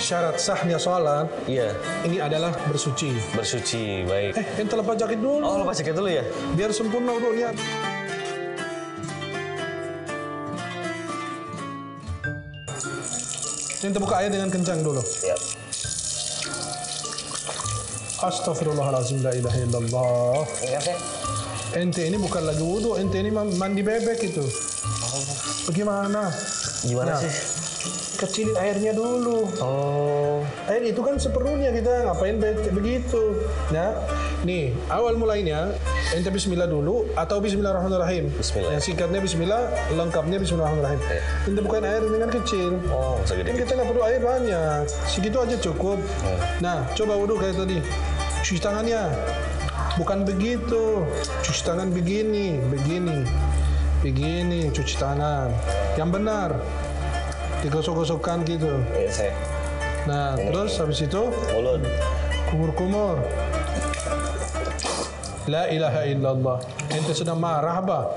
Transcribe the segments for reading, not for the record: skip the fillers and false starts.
syarat sahnya sholat. Iya. Ini adalah bersuci. Bersuci, baik. Ente lepas jaket dulu. Oh, lepas jaket dulu ya? Biar sempurna wudunya. Ente buka air dengan kencang dulu. Ya. Astaghfirullahaladzim, la ilaha illallah. Enggak, Seh. Ente ini bukan lagi wudhu, ente ini mandi bebek itu. Bagaimana? Gimana sih? Kecilin airnya dulu. Oh. Air itu kan seperlunya, kita ngapain begitu. Nah, nih awal mulainya ente bismillah dulu atau bismillahirrahmanirrahim. Bismillah. Yang singkatnya bismillah, lengkapnya bismillahirrahmanirrahim. Ya. Ente bukain air dengan kecil. Oh, Kan segede kita nggak perlu air banyak, segitu aja cukup. Nah, coba wudhu kayak tadi. Cuci tangannya. Bukan begitu. Cuci tangan begini, begini, cuci tangan. Yang benar. Digosok-gosokkan gitu. Iya, Seh. Nah, terus habis itu Mulut. kumur-kumur. La ilaha illallah. Ente sedang marah apa?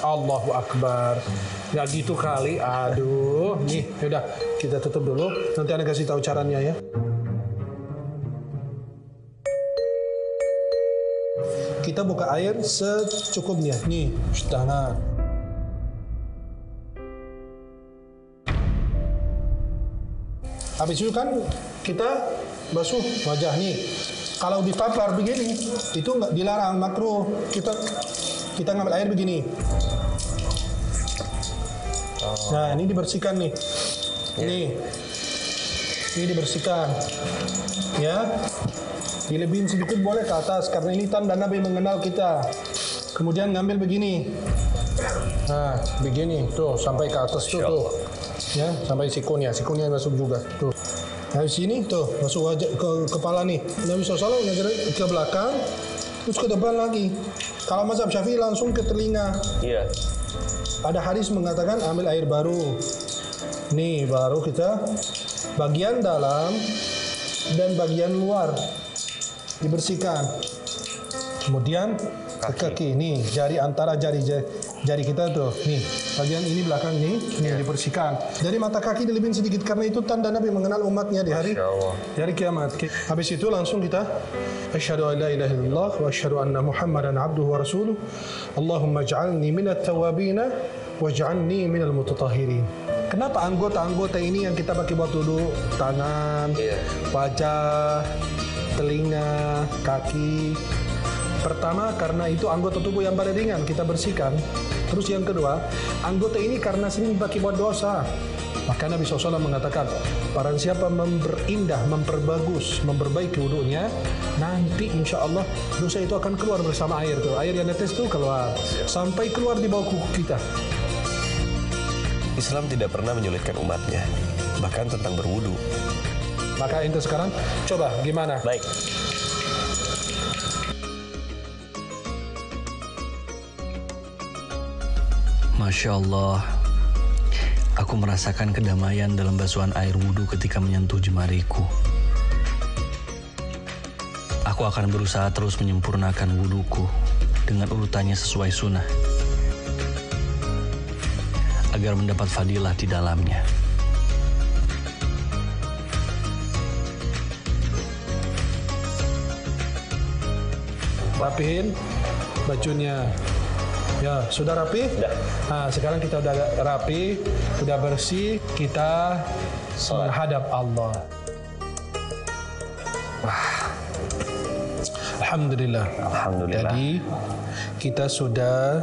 Allahu Akbar. Ya gitu kali. Aduh. Nih, yaudah kita tutup dulu. Nanti Anda kasih tahu caranya ya. Kita buka air secukupnya. Nih, cuci tangan. Habis itu kan kita basuh wajah nih. Kalau dipapar begini, itu nggak dilarang, makruh. Kita ngambil air begini. Nah, ini dibersihkan nih. Ini dibersihkan. Ya. Dilebihin sedikit boleh ke atas karena ini tanda Nabi mengenal kita. Kemudian ngambil begini. Nah, begini tuh sampai ke atas tuh. Ya, sampai sikunya masuk juga. Tuh. Nah, sini tuh masuk wajah ke kepala nih. Nabi SAW ngajarin ke belakang, terus ke depan lagi. Kalau mazhab Syafi'i langsung ke telinga. Iya. Ada hadis mengatakan ambil air baru. Nih, baru kita bagian dalam dan bagian luar dibersihkan. Kemudian ke kaki. Nih, jari antara jari kita tuh. Nih, bagian ini belakang nih dibersihkan. Dari mata kaki dilebihin sedikit karena itu tanda Nabi mengenal umatnya di hari kiamat. Habis itu langsung kita asyhadu an la ilaha illallah wa asyhadu anna Muhammadan abduhu wa rasuluh. Allahumma ij'alni minat tawwabin waj'alni minal mutatahhirin. Kenapa anggota-anggota ini yang kita pakai buat wudu? Tangan, wajah, telinga, kaki. Pertama, karena itu anggota tubuh yang paling ringan kita bersihkan. Terus yang kedua, anggota ini karena sering dipakai buat dosa. Maka Nabi SAW mengatakan, barang siapa memperindah, memperbagus, memperbaiki wudunya, nanti insya Allah dosa itu akan keluar bersama air tuh. Air yang netes tuh keluar, sampai keluar di bawah kuku kita. Islam tidak pernah menyulitkan umatnya, bahkan tentang berwudu. Maka ente sekarang coba gimana? Baik. Masya Allah, aku merasakan kedamaian dalam basuhan air wudhu ketika menyentuh jemariku. Aku akan berusaha terus menyempurnakan wudhuku dengan urutannya sesuai sunnah, agar mendapat fadilah di dalamnya. Rapihin bajunya. Ya, sudah rapi? Sudah. Nah, sekarang kita udah rapi, udah bersih, kita menghadap Allah. Alhamdulillah. Alhamdulillah. Jadi, kita sudah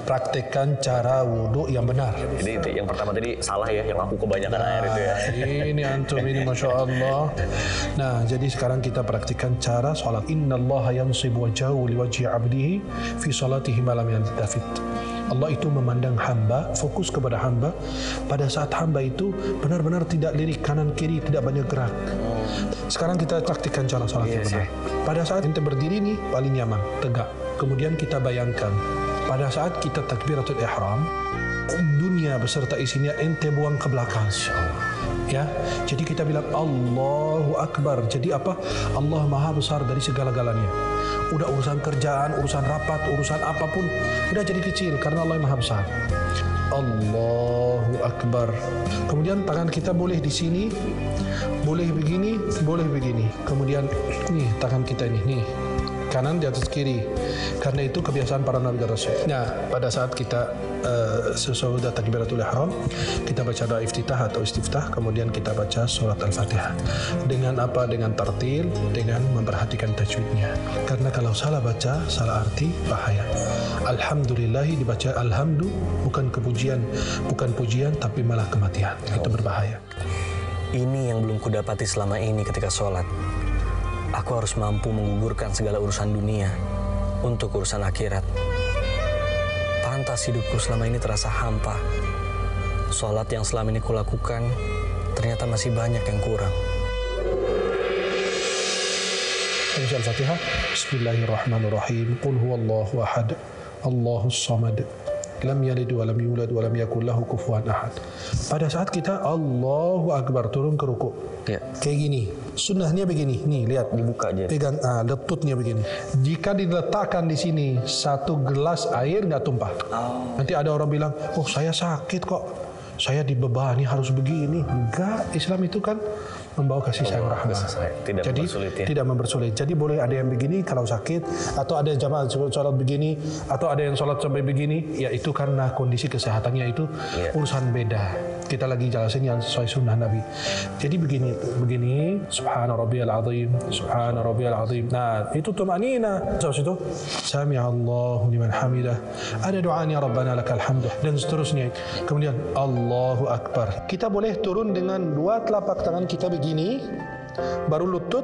praktekkan cara wudhu yang benar. Jadi yang pertama tadi salah ya, yang aku kebanyakan air itu ya. Ini antum ini Masya Allah. Nah, jadi sekarang kita praktikkan cara sholat. Innallaha yansibu wajhahu liwajhi abdihi fi salatihi ma lam yaltafit. Allah itu memandang hamba, fokus kepada hamba pada saat hamba itu benar-benar tidak lirik kanan kiri, tidak banyak gerak. Sekarang kita praktikkan cara sholat yang benar. Pada saat ente berdiri nih paling nyaman, tegak. Kemudian kita bayangkan pada saat kita takbiratul ihram, dunia beserta isinya ente buang ke belakang. Ya, jadi kita bilang Allahu Akbar. Jadi apa? Allah Maha Besar dari segala-galanya. Udah urusan kerjaan, urusan rapat, urusan apapun, udah jadi kecil karena Allah Maha Besar. Allahu Akbar. Kemudian tangan kita boleh di sini, boleh begini, boleh begini. Kemudian nih tangan kita ini, nih kanan di atas kiri. Karena itu kebiasaan para nabi dan rasul. Nah, pada saat kita sesudah takbiratul ihram, kita baca doa iftitah atau istiftah, kemudian kita baca surat Al-Fatihah. Dengan apa? Dengan tartil, dengan memperhatikan tajwidnya. Karena kalau salah baca, salah arti, bahaya. Alhamdulillahi dibaca alhamdu, bukan kepujian, bukan pujian, tapi malah kematian. Itu berbahaya. Ini yang belum kudapati selama ini ketika sholat. Aku harus mampu menggugurkan segala urusan dunia untuk urusan akhirat. Pantas hidupku selama ini terasa hampa. Sholat yang selama ini kulakukan ternyata masih banyak yang kurang. Al-Fatihah. Bismillahirrahmanirrahim. Qul huwallahu ahad, Allahus samad, lam yalid wa lam yulad wa lam yakul lahu kufuwan ahad. Pada saat kita Allahu Akbar turun ke ruku, Ya. kayak gini. Sunnahnya begini. Nih, lihat. Dibuka aja. Pegang letutnya begini. Jika diletakkan di sini 1 gelas air nggak tumpah. Nanti ada orang bilang, "Oh, saya sakit kok. Saya dibebani harus begini." Enggak, Islam itu kan membawa kasih sayang rahmat. Tidak Jadi mempersulit ya. tidak mempersulit. Jadi boleh ada yang begini kalau sakit, atau ada yang jamaah sholat begini, atau ada yang sholat sampai begini. Ya itu karena kondisi kesehatannya itu urusan beda. Kita lagi jelasin yang sesuai sunnah Nabi. Jadi begini. Subhana rabbiyal azim, subhana rabbiyal azim. Nah, itu tumanina. Terus itu sami Allahu liman hamidah. Ada doanya Rabbana lakal hamdu dan seterusnya. Kemudian Allahu Akbar. Kita boleh turun dengan 2 telapak tangan kita begini, baru lutut,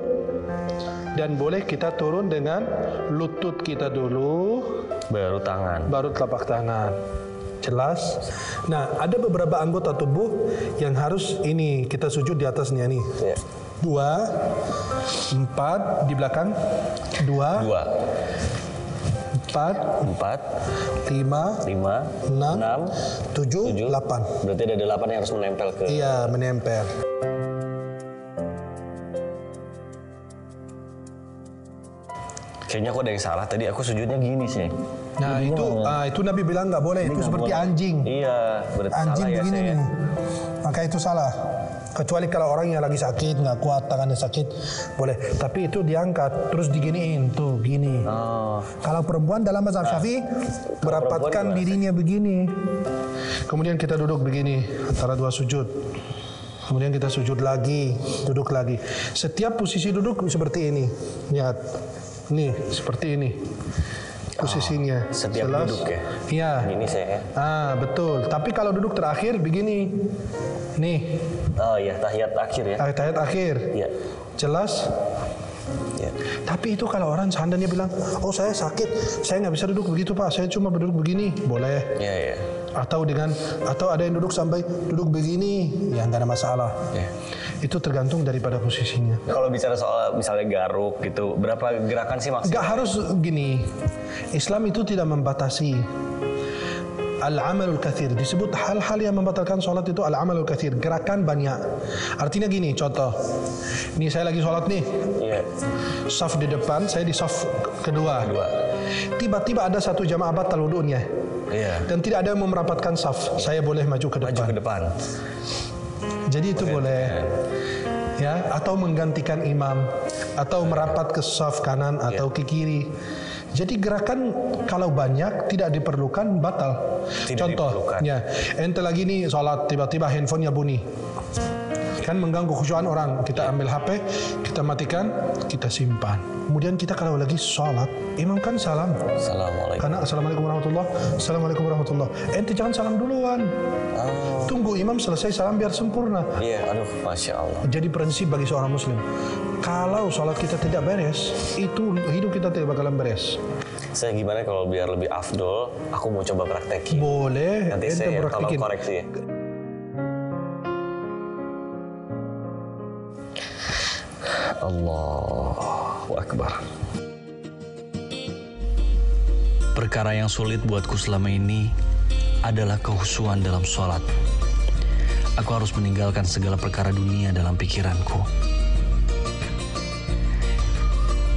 dan boleh kita turun dengan lutut kita dulu, Baru tangan. baru telapak tangan. Jelas? Nah, ada beberapa anggota tubuh yang harus ini kita sujud di atasnya nih. Ya. 2, 4 di belakang, 2, 4, 5, 6, 7, 8. Berarti ada 8 yang harus menempel ke. Iya, menempel. Kayaknya aku ada yang salah. Tadi aku sujudnya gini sih. Nah, itu Nabi bilang nggak boleh. Itu seperti anjing. Iya, berarti Anjing salah ya begini saya. nih. Maka itu salah. Kecuali kalau orang yang lagi sakit, nggak kuat, tangannya sakit, boleh. Tapi itu diangkat, terus diginiin, tuh gini. Oh, Kalau perempuan dalam mazhab Syafi'i merapatkan gimana dirinya begini. Kemudian kita duduk begini antara 2 sujud. Kemudian kita sujud lagi, duduk lagi. Setiap posisi duduk seperti ini. Lihat. Nih, seperti ini. Posisinya. setiap Jelas? duduk ya? Iya. Gini saya. Betul. Tapi kalau duduk terakhir begini. Nih, Oh iya, tahiyat akhir ya. tahiyat akhir. Iya. Jelas? Iya. Tapi itu kalau orang seandainya bilang, "Oh, saya sakit, saya nggak bisa duduk begitu, Pak. Saya cuma duduk begini." Boleh. Iya, iya. Atau ada yang duduk sampai duduk begini, ya nggak ada masalah. Iya. Itu tergantung daripada posisinya. Kalau bicara soal misalnya garuk gitu, berapa gerakan sih maksimal? Nggak harus gini. Islam itu tidak membatasi. Al-amalul kathir disebut hal-hal yang membatalkan sholat itu al-amalul kathir, gerakan banyak. Artinya gini, contoh. Ini saya lagi sholat nih. Iya. Saf di depan, saya di saf kedua. Tiba-tiba ada satu jamaah batal wudunya. Iya. Dan tidak ada yang merapatkan saf. Saya boleh maju ke depan. Maju ke depan. Jadi itu boleh. Ya, atau menggantikan imam, atau merapat ke saf kanan atau ke kiri. Jadi gerakan kalau banyak tidak diperlukan batal. Tidak Contoh, diperlukan. ya, ente lagi nih sholat tiba-tiba handphonenya bunyi, kan mengganggu khusyuan orang. Kita ambil HP, kita matikan, kita simpan. Kemudian kita kalau lagi sholat, imam kan salam. Assalamualaikum. Karena assalamualaikum warahmatullah, assalamualaikum warahmatullah. Ente jangan salam duluan. Tunggu imam selesai salam biar sempurna. Iya, aduh, masya Allah. Jadi prinsip bagi seorang muslim, kalau sholat kita tidak beres, itu hidup kita tidak bakalan beres. Saya gimana kalau biar lebih afdol, aku mau coba praktekin. Boleh, Nanti ente saya tolong praktikin. koreksi ya. Allahu Akbar. Perkara yang sulit buatku selama ini adalah kehusuan dalam sholat. Aku harus meninggalkan segala perkara dunia dalam pikiranku.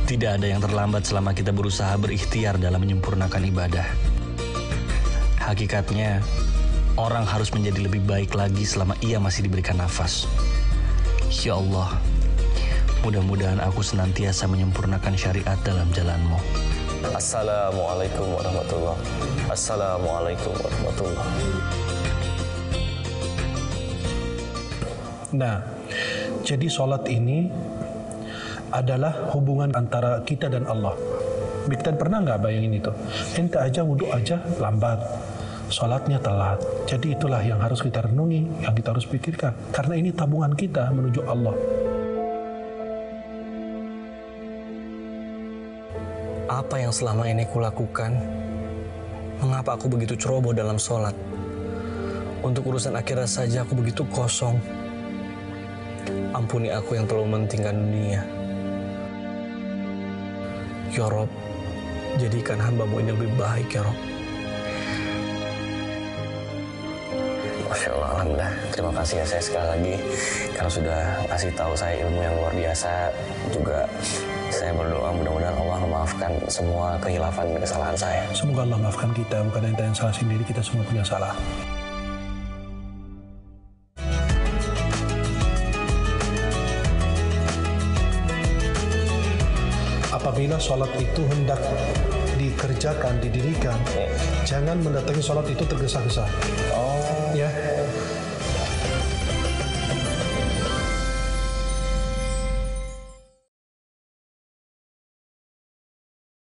Tidak ada yang terlambat selama kita berusaha berikhtiar dalam menyempurnakan ibadah. Hakikatnya, Orang harus menjadi lebih baik lagi selama ia masih diberikan nafas. Ya Allah, mudah-mudahan aku senantiasa menyempurnakan syariat dalam jalan-Mu. Assalamualaikum warahmatullahi wabarakatuh. Assalamualaikum warahmatullahi wabarakatuh. Nah, jadi sholat ini adalah hubungan antara kita dan Allah. Mikdad pernah nggak bayangin itu? Ente aja wudhu aja lambat, sholatnya telat. Jadi itulah yang harus kita renungi, yang kita harus pikirkan. Karena ini tabungan kita menuju Allah. Apa yang selama ini kulakukan? Mengapa aku begitu ceroboh dalam sholat? Untuk urusan akhirat saja aku begitu kosong. Ampuni aku yang terlalu mementingkan dunia. Ya Rob, jadikan hamba-Mu ini lebih baik ya Rob. Masya Allah, alhamdulillah. Terima kasih ya saya sekali lagi karena sudah kasih tahu saya ilmu yang luar biasa. Juga saya berdoa mudah-mudahan Allah memaafkan semua kehilafan dan kesalahan saya. Semoga Allah maafkan kita, bukan ente yang salah sendiri, kita semua punya salah. Apabila sholat itu hendak didirikan, jangan mendatangi sholat itu tergesa-gesa. Ya,